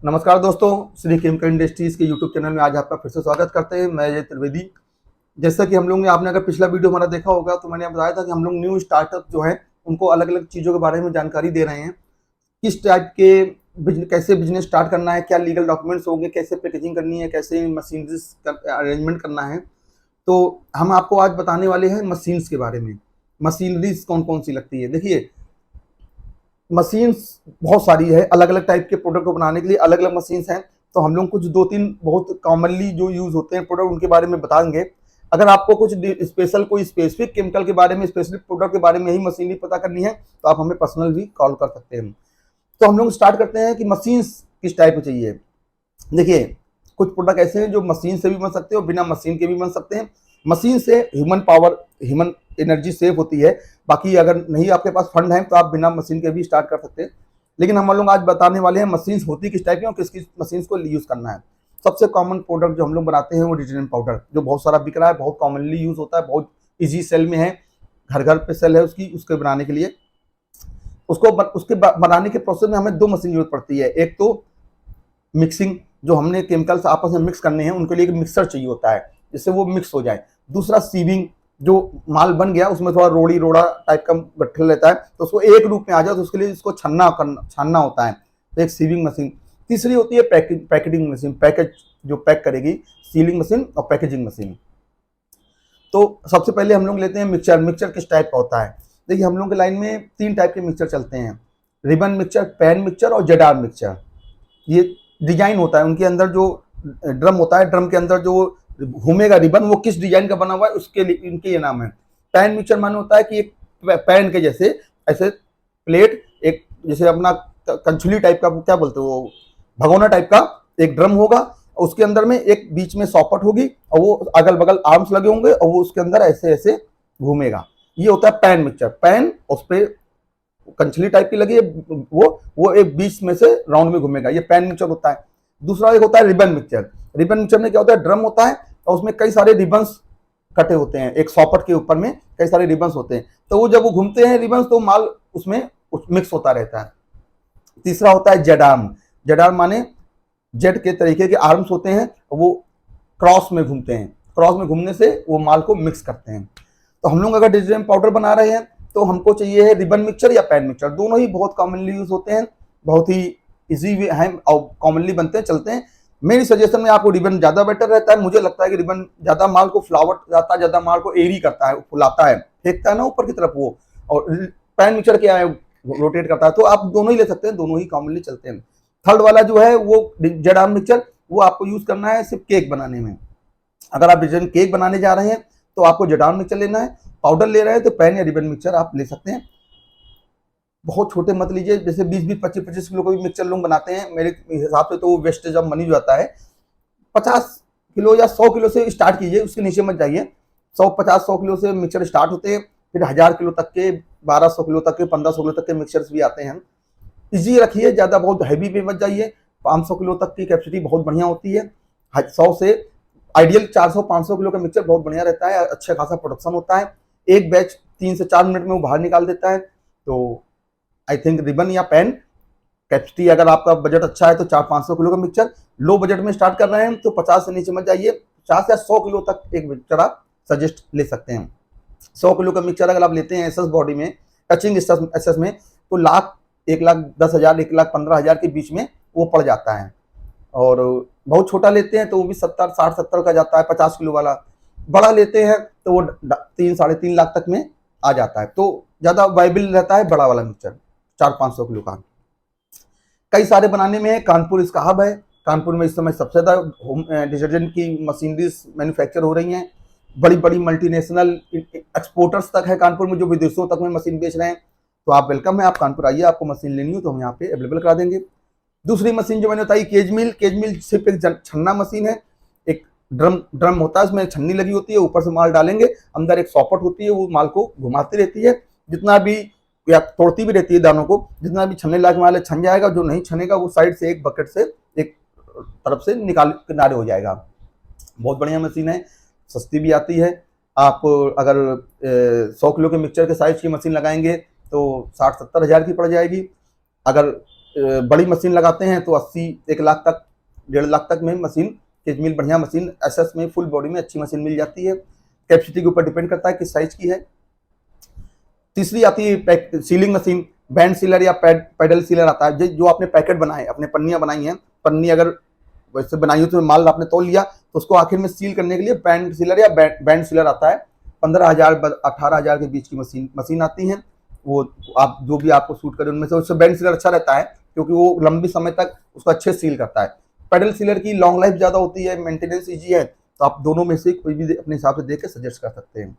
नमस्कार दोस्तों, Shri chemical industries के यूट्यूब चैनल में आज आपका फिर से स्वागत करते हैं। मैं अजय त्रिवेदी। जैसा कि हम लोग ने आपने अगर पिछला वीडियो हमारा देखा होगा तो मैंने बताया था कि हम लोग न्यू स्टार्टअप जो है उनको अलग अलग चीज़ों के बारे में जानकारी दे रहे हैं। किस टाइप के कैसे बिजनेस स्टार्ट करना है, क्या लीगल डॉक्यूमेंट्स होंगे, कैसे पैकेजिंग करनी है, कैसे मशीनरीज अरेंजमेंट करना है। तो हम आपको आज बताने वाले हैं मशीन्स के बारे में। मशीनरीज कौन कौन सी लगती है। देखिए, मशीन्स बहुत सारी है, अलग अलग टाइप के प्रोडक्ट को बनाने के लिए अलग अलग मशीन्स हैं। तो हम लोग कुछ 2-3 बहुत कॉमनली जो यूज होते हैं प्रोडक्ट उनके बारे में बताएंगे। अगर आपको कुछ स्पेशल कोई स्पेसिफिक केमिकल के बारे में, स्पेसिफिक प्रोडक्ट के बारे में ही मशीनरी पता करनी है तो आप हमें पर्सनल भी कॉल कर सकते हैं। तो हम लोग स्टार्ट करते हैं कि मशीन्स किस टाइप की चाहिए। देखिए, कुछ प्रोडक्ट ऐसे हैं जो मशीन से भी बन सकते हैं और बिना मशीन के भी बन सकते हैं। मशीन से human power, human energy save होती है। बाकी अगर नहीं आपके पास फंड है तो आप बिना मशीन के भी स्टार्ट कर सकते हैं। लेकिन हम लोग आज बताने वाले हैं मशीन्स होती किस टाइप की और किस किस मशीन्स को यूज़ करना है। सबसे कॉमन प्रोडक्ट जो हम लोग बनाते हैं वो डिटर्जेंट पाउडर, जो बहुत सारा बिक रहा है, बहुत कॉमनली यूज़ होता है, बहुत ईजी सेल में है, घर घर पे सेल है उसके बनाने के लिए। उसके बनाने के प्रोसेस में हमें 2 मशीन जरूरत पड़ती है। एक तो मिक्सिंग, जो हमने केमिकल्स आपस में मिक्स करने हैं उनके लिए एक मिक्सर चाहिए होता है जिससे वो मिक्स हो जाए। दूसरा सीविंग, जो माल बन गया उसमें थोड़ा रोड़ा टाइप का गट्ठल रहता है तो उसको एक रूप में आ जाए तो उसके लिए इसको छानना होता है, तो एक सीविंग मशीन। तीसरी होती है पैकेजिंग मशीन, पैकेज जो पैक करेगी, सीलिंग मशीन और पैकेजिंग मशीन। तो सबसे पहले हम लोग लेते हैं मिक्सचर किस टाइप का होता है। देखिए, हम लोग के लाइन में 3 टाइप के मिक्सचर चलते हैं, रिबन मिक्सचर, पैन मिक्सचर और जडार मिक्सचर। ये डिजाइन होता है, उनके अंदर जो ड्रम होता है, ड्रम के अंदर जो घूमेगा रिबन वो किस डिजाइन का बना हुआ है उसके लिए इनके ये नाम है। पैन मिक्सचर माने होता है कि एक पैन के जैसे ऐसे प्लेट, एक जैसे अपना कंछुली टाइप का, क्या बोलते हैं वो, भगोना टाइप का एक ड्रम होगा, उसके अंदर में एक बीच में सॉकेट होगी और वो अगल बगल आर्म्स लगे होंगे और वो उसके अंदर ऐसे ऐसे घूमेगा। ये होता है पैन मिक्सचर। पैन उस पर कंछली टाइप की लगी है, वो एक बीच में से राउंड में घूमेगा, ये पैन मिक्सचर होता है। दूसरा एक होता है रिबन मिक्सचर। रिबन मिक्सचर में क्या होता है, ड्रम होता है और उसमें कई सारे रिबन्स कटे होते हैं, एक सॉकेट के ऊपर में कई सारे रिबन्स होते हैं, तो वो जब वो घूमते हैं रिबन्स तो माल उसमें मिक्स होता रहता है। तीसरा होता है जेडार्म। जेडार्म माने जेड के तरीके के आर्म्स होते हैं, वो क्रॉस में घूमते हैं, क्रॉस में घूमने से वो माल को मिक्स करते हैं। तो हम लोग अगर डिटर्जेंट पाउडर बना रहे हैं तो हमको चाहिए है रिबन मिक्सचर या पैन मिक्सचर। दोनों ही बहुत कॉमनली यूज होते हैं, बहुत ही इजी है और कॉमनली बनते हैं, चलते हैं। मेरी सजेशन में आपको रिबन ज़्यादा बेटर रहता है। मुझे लगता है कि रिबन ज़्यादा माल को फ्लावर जाता है, ज़्यादा माल को एरी करता है, फुलाता है, फेंकता है ना ऊपर की तरफ वो। और पैन मिक्सचर क्या है, रोटेट करता है। तो आप दोनों ही ले सकते हैं, दोनों ही कॉमनली चलते हैं। थर्ड वाला जो है वो जडाम मिक्सचर, वो आपको यूज करना है सिर्फ केक बनाने में। अगर आप डिटर्जेंट केक बनाने जा रहे हैं तो आपको जडाम मिक्सचर लेना है। पाउडर ले रहे हैं तो पैन या रिबन मिक्सचर आप ले सकते हैं। बहुत छोटे मत लीजिए, जैसे 20-20, 25-25 किलो का भी मिक्सचर लोग बनाते हैं, मेरे हिसाब से तो वो वेस्टेज ऑफ मनी जाता है। 50 किलो या 100 किलो से स्टार्ट कीजिए, उसके नीचे मत जाइए। 100 किलो से मिक्सचर स्टार्ट होते हैं, फिर 1000 किलो तक के, 1200 किलो तक के, 1500 किलो तक के मिक्सचर्स भी आते हैं। इजी रखिए, ज़्यादा बहुत हैवी पे मत जाइए। 500 किलो तक की कैपेसिटी बहुत बढ़िया होती है। 100 से आइडियल 400-500 किलो का मिक्सचर बहुत बढ़िया रहता है, अच्छा खासा प्रोडक्शन होता है। एक बैच 3 से 4 मिनट में वो बाहर निकाल देता है। तो आई थिंक रिबन या पैन कैपेसिटी, अगर आपका बजट अच्छा है तो 400-500 किलो का मिक्सचर। लो बजट में स्टार्ट कर रहे हैं तो 50 से नीचे मत जाइए, 50 या 100 किलो तक एक मिक्सचर आप सजेस्ट ले सकते हैं। 100 किलो का मिक्सचर अगर आप लेते हैं एसएस बॉडी में, टचिंग एसएस में, तो 1,10,000, 1,15,000 के बीच में वो पड़ जाता है। और बहुत छोटा लेते हैं तो वो भी 70, 60, 70 का जाता है, 50 किलो वाला। बड़ा लेते हैं तो वो 3-3.5 लाख तक में आ जाता है। तो ज़्यादा वाइबल रहता है बड़ा वाला मिक्सचर, 400-500 किलो का। कई सारे बनाने में है, कानपुर इसका हब है। कानपुर में इस समय सबसे ज़्यादा डिटर्जेंट की मशीनरीज मैन्युफैक्चर हो रही हैं। बड़ी बड़ी मल्टीनेशनल एक्सपोर्टर्स तक है कानपुर में, जो विदेशों तक में मशीन बेच रहे हैं। तो आप वेलकम है, आप कानपुर आइए, आपको मशीन लेनी हो तो हम यहाँ पे अवेलेबल करा देंगे। दूसरी मशीन जो मैंने बताई केज मिल। केज मिल सिर्फ एक छन्ना मशीन है। एक ड्रम होता है, उसमें छन्नी लगी होती है, ऊपर से माल डालेंगे, अंदर एक सॉकेट होती है, वो माल को घुमाती रहती है, जितना भी, या तोड़ती भी रहती है दानों को, जितना भी छनने लायक माल है छन जाएगा, जो नहीं छनेगा वो साइड से एक बकेट से एक तरफ से निकाल किनारे हो जाएगा। बहुत बढ़िया मशीन है, सस्ती भी आती है। आप अगर 100 किलो के मिक्सचर के साइज की मशीन लगाएंगे तो 60-70 हज़ार की पड़ जाएगी। अगर बड़ी मशीन लगाते हैं तो 80 1 लाख तक 1.5 लाख तक में मशीन केज मिल बढ़िया मशीन एसएस में फुल बॉडी में अच्छी मशीन मिल जाती है। कैपेसिटी के ऊपर डिपेंड करता है किस साइज की है। तीसरी आती है सीलिंग मशीन, बैंड सीलर या पैडल सीलर आता है। जो आपने पैकेट बनाए, अपने पन्नियां बनाई हैं, पन्नी अगर वैसे बनाई हो तो माल आपने तोल लिया तो उसको आखिर में सील करने के लिए बैंड सीलर या बैंड सीलर आता है। 15,000 18,000 के बीच की मशीन आती है। वो आप जो भी आपको सूट करे उनमें से उससे बैंड सीलर अच्छा रहता है क्योंकि वो लंबी समय तक उसको अच्छे सील करता है। पैडल सीलर की लॉन्ग लाइफ ज्यादा होती है, मेंटेनेंस ईजी है, तो आप दोनों में से कोई भी अपने हिसाब से देख के सजेस्ट कर सकते हैं।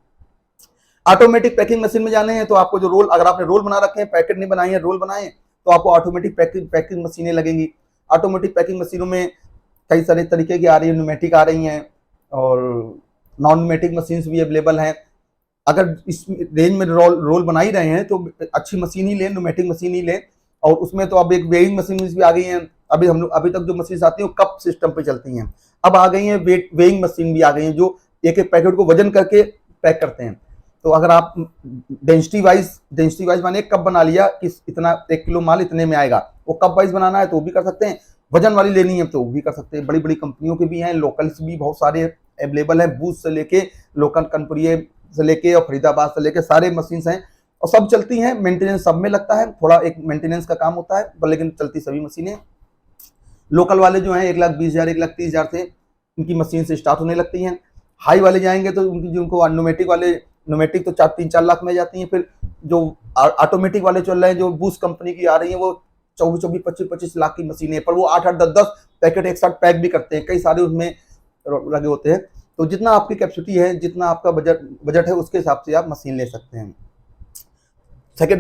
ऑटोमेटिक पैकिंग मशीन में जाने हैं तो आपको जो रोल, अगर आपने रोल बना रखे हैं, पैकेट नहीं बनाए हैं, रोल बनाए तो आपको ऑटोमेटिक पैकिंग मशीनें लगेंगी। ऑटोमेटिक पैकिंग मशीनों में कई सारे तरीके की आ रही है, न्यूमेटिक आ रही हैं और नॉन न्यूमेटिक मशीन्स भी अवेलेबल हैं। अगर इस रेंज में रोल बना ही रहे हैं तो अच्छी मशीन ही लें, न्यूमेटिक मशीन ही लें। और उसमें तो अब एक वेइंग मशीन भी आ गई हैं। अभी तक जो मशीन आती है वो कप सिस्टम पे चलती हैं, अब आ गई हैं वेइंग मशीन भी आ गई हैं जो एक एक पैकेट को वजन करके पैक करते हैं। तो अगर आप डेंसिटी वाइज माने एक कप बना लिया कि इतना 1 किलो माल इतने में आएगा, वो कप वाइज बनाना है तो वो भी कर सकते हैं, वजन वाली लेनी है तो वो भी कर सकते हैं। बड़ी बड़ी कंपनियों के भी हैं, लोकल्स भी बहुत सारे अवेलेबल हैं, बूथ से लेके लोकल कनपुरिये से लेके और फरीदाबाद से लेके सारे मशीन हैं और सब चलती हैं। मेंटेनेंस सब में लगता है, थोड़ा एक मेंटेनेंस का काम होता है, लेकिन चलती सभी मशीनें। लोकल वाले जो हैं 1,20,000 1,30,000 से उनकी मशीन से स्टार्ट होने लगती हैं। हाई वाले जाएंगे तो उनको न्यूमेटिक तो 3-4 लाख में जाती हैं। फिर जो ऑटोमेटिक वाले चल रहे हैं, जो बूस्ट कंपनी की आ रही है, वो 24-24 25-25 लाख की मशीनें, पर वो 8-8 10-10 पैकेट एक साथ पैक भी करते हैं, कई सारे उसमें लगे होते हैं। तो जितना आपकी कैपेसिटी है, जितना आपका बजट है, उसके हिसाब से आप मशीन ले सकते हैं।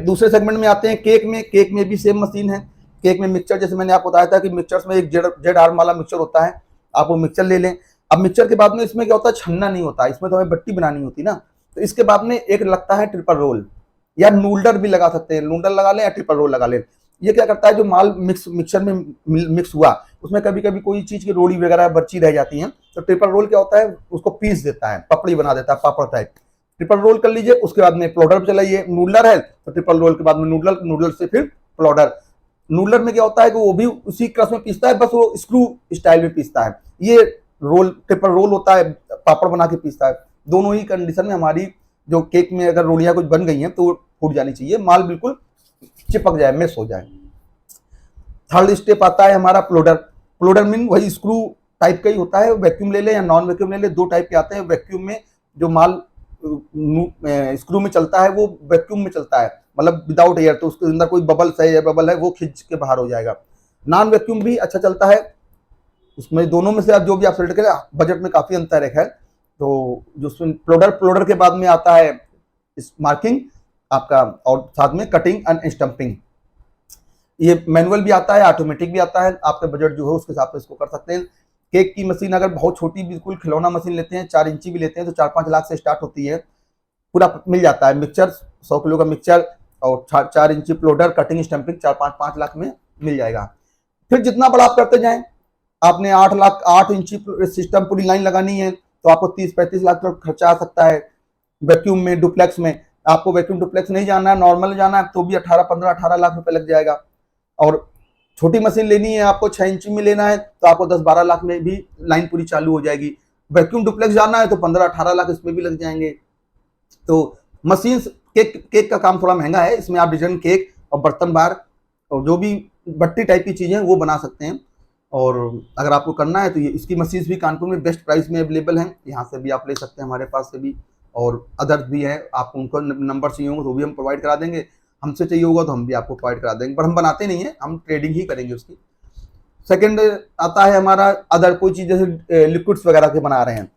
दूसरे सेगमेंट में आते हैं केक में भी सेम मशीन है। केक में मिक्सचर, जैसे मैंने आपको बताया था कि मिक्सचर्स में एक जेड आर्म वाला मिक्सचर होता है, आप वो मिक्सचर ले लें। अब मिक्सचर के बाद में इसमें क्या होता है, छन्ना नहीं होता, इसमें तो हमें बट्टी बनानी होती ना, तो इसके बाद में एक लगता है ट्रिपल रोल या नूडलर भी लगा सकते हैं, नूडल लगा लें या ट्रिपल रोल लगा लें। ये क्या करता है, जो माल मिक्सचर में मिक्स हुआ उसमें कभी कभी कोई चीज की रोड़ी वगैरह बची रह जाती है, तो ट्रिपल रोल क्या होता है, उसको पीस देता है, पपड़ी बना देता है, पापड़ टाइप। ट्रिपल रोल कर लीजिए, उसके बाद में प्लॉटर पे चलाइए। नूडलर है तो ट्रिपल रोल के बाद में नूडल से फिर प्लॉटर। नूडलर में क्या होता है कि वो भी उसी क्रस में पीसता है, बस वो स्क्रू स्टाइल में पीसता है। ये रोल ट्रिपल रोल होता है, पापड़ बना के पीसता है। दोनों ही कंडीशन में हमारी जो केक में अगर रोलियां कुछ बन गई हैं तो फूट जानी चाहिए, माल बिल्कुल चिपक जाए, मिस हो जाए। थर्ड स्टेप आता है हमारा प्लोडर मीन वही स्क्रू टाइप का ही होता है, वैक्यूम ले ले या नॉन वैक्यूम ले ले, दो टाइप के आते हैं। वैक्यूम में जो माल स्क्रू में चलता है वो वैक्यूम में चलता है, मतलब विदाउट एयर, तो उसके अंदर कोई बबल्स है या बबल है वो खींच के बाहर हो जाएगा। नॉन वैक्यूम भी अच्छा चलता है, उसमें दोनों में से आप जो भी आप सेलेक्ट करें, बजट में काफी अंतर है। खैर, तो जो प्लोडर के बाद में आता है मार्किंग आपका, और साथ में कटिंग एंड स्टंपिंग। ये मैनुअल भी आता है, ऑटोमेटिक भी आता है, आपका बजट जो है उसके हिसाब से इसको कर सकते हैं। केक की मशीन अगर बहुत छोटी बिल्कुल खिलौना मशीन लेते हैं, 4 इंची भी लेते हैं, तो 4-5 लाख से स्टार्ट होती है, पूरा मिल जाता है मिक्सचर, 100 किलो का मिक्सचर और 4 इंची प्लोडर, कटिंग स्टंपिंग 4-5 लाख में मिल जाएगा। फिर जितना बड़ा आप करते जाएं, आपने 8 इंची सिस्टम पूरी लाइन लगानी है तो आपको 30-35 लाख का खर्चा आ सकता है। वैक्यूम में, डुप्लेक्स में, आपको वैक्यूम डुप्लेक्स नहीं जाना है, नॉर्मल जाना है, तो भी 18 लाख रुपए लग जाएगा। और छोटी मशीन लेनी है आपको, 6 इंची में लेना है, तो आपको 10-12 लाख में भी लाइन पूरी चालू हो जाएगी। वैक्यूम डुप्लेक्स जाना है तो 15-18 लाख इसमें भी लग जाएंगे। तो मशीन केक का काम थोड़ा महंगा है, इसमें आप डिजाइन केक और बर्तन बार और जो भी बट्टी टाइप की चीजें वो बना सकते हैं। और अगर आपको करना है तो ये इसकी मशीन भी कानपुर में बेस्ट प्राइस में अवेलेबल हैं, यहाँ से भी आप ले सकते हैं, हमारे पास से भी, और अदर्स भी है। आपको उनको नंबर चाहिए होगा तो भी हम प्रोवाइड करा देंगे, हमसे चाहिए होगा तो हम भी आपको प्रोवाइड करा देंगे, पर हम बनाते नहीं है, हम ट्रेडिंग ही करेंगे उसकी। सेकंड आता है हमारा अदर कोई चीज, जैसे लिक्विड्स वगैरह के बना रहे हैं,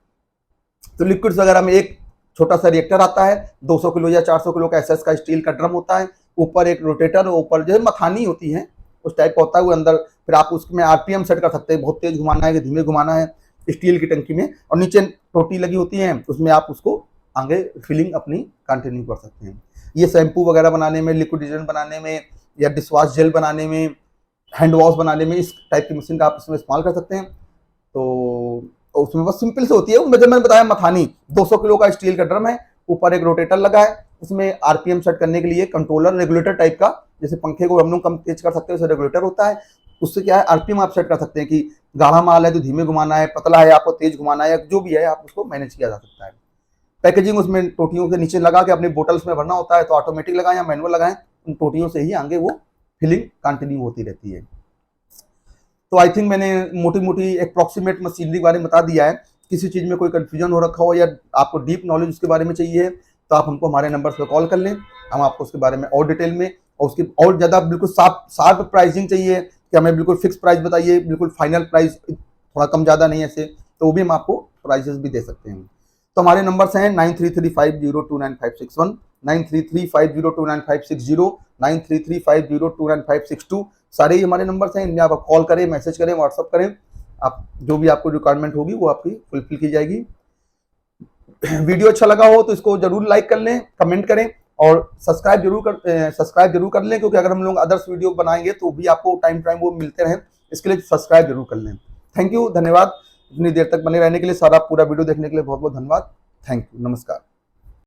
तो लिक्विड्स वगैरह में एक छोटा सा रिएक्टर आता है, 200 किलो या 400 किलो का एसएस का स्टील का ड्रम होता है, ऊपर एक रोटेटर, ऊपर जैसे मखानी होती है उस टाइप का होता है वो अंदर। फिर आप उसमें आरपीएम सेट कर सकते हैं, बहुत तेज घुमाना है कि धीमे घुमाना है, स्टील की टंकी में, और नीचे टोटी लगी होती है, उसमें आप उसको आगे फिलिंग अपनी कंटिन्यू कर सकते हैं। ये शैम्पू वगैरह बनाने में, लिक्विड डिटर्जेंट बनाने में, या डिशवॉश जेल बनाने में, हैंड वॉश बनाने में, इस टाइप की मशीन का आप इसमें इस्तेमाल कर सकते हैं। तो उसमें बस सिंपल से होती है, मैंने बताया मखानी, 200 किलो का स्टील का ड्रम है, ऊपर एक रोटेटर लगा है, उसमें आरपीएम सेट करने के लिए कंट्रोलर रेगुलेटर टाइप का, जैसे पंखे को हम लोग कम तेज कर सकते हैं, वैसे रेगुलेटर होता है। उससे क्या है, आरपीएम आप सेट कर सकते हैं कि गाढ़ा माल है तो धीमे घुमाना है, पतला है आपको तेज घुमाना है, जो भी है आप उसको मैनेज किया जा सकता है। पैकेजिंग उसमें टोटियों के नीचे लगा के अपने बोटल्स में भरना होता है, तो ऑटोमेटिक लगाएं या मैनुअल लगाएं, उन टोटियों से ही आगे वो फिलिंग कंटिन्यू होती रहती है। तो आई थिंक मैंने मोटी मोटी अप्रॉक्सीमेट मशीनरी के बारे में बता दिया है। किसी चीज़ में कोई कंफ्यूजन हो रखा हो या आपको डीप नॉलेज उसके बारे में चाहिए तो आप हमको हमारे नंबर पर कॉल कर लें, हम आपको उसके बारे में और डिटेल में और उसकी और ज़्यादा बिल्कुल शार्प प्राइसिंग चाहिए कि हमें बिल्कुल फिक्स प्राइस बताइए, बिल्कुल फाइनल प्राइस, थोड़ा कम ज़्यादा नहीं ऐसे, तो वो भी हम आपको प्राइसेस भी दे सकते हैं। तो हमारे नंबर्स हैं 9335029561, 9335029560, 9335029562। सारे ही हमारे नंबर्स हैं, इनमें आप कॉल करें, मैसेज करें, व्हाट्सअप करें, आप जो भी आपको रिक्वायरमेंट होगी वो आपकी फुलफिल की जाएगी। वीडियो अच्छा लगा हो तो इसको जरूर लाइक कर लें, कमेंट करें और सब्सक्राइब जरूर कर लें, क्योंकि अगर हम लोग अदर्स वीडियो बनाएंगे तो भी आपको टाइम टाइम वो मिलते रहें, इसके लिए सब्सक्राइब जरूर कर लें। थैंक यू, धन्यवाद इतनी देर तक बने रहने के लिए, सारा पूरा वीडियो देखने के लिए बहुत बहुत धन्यवाद। थैंक यू, नमस्कार।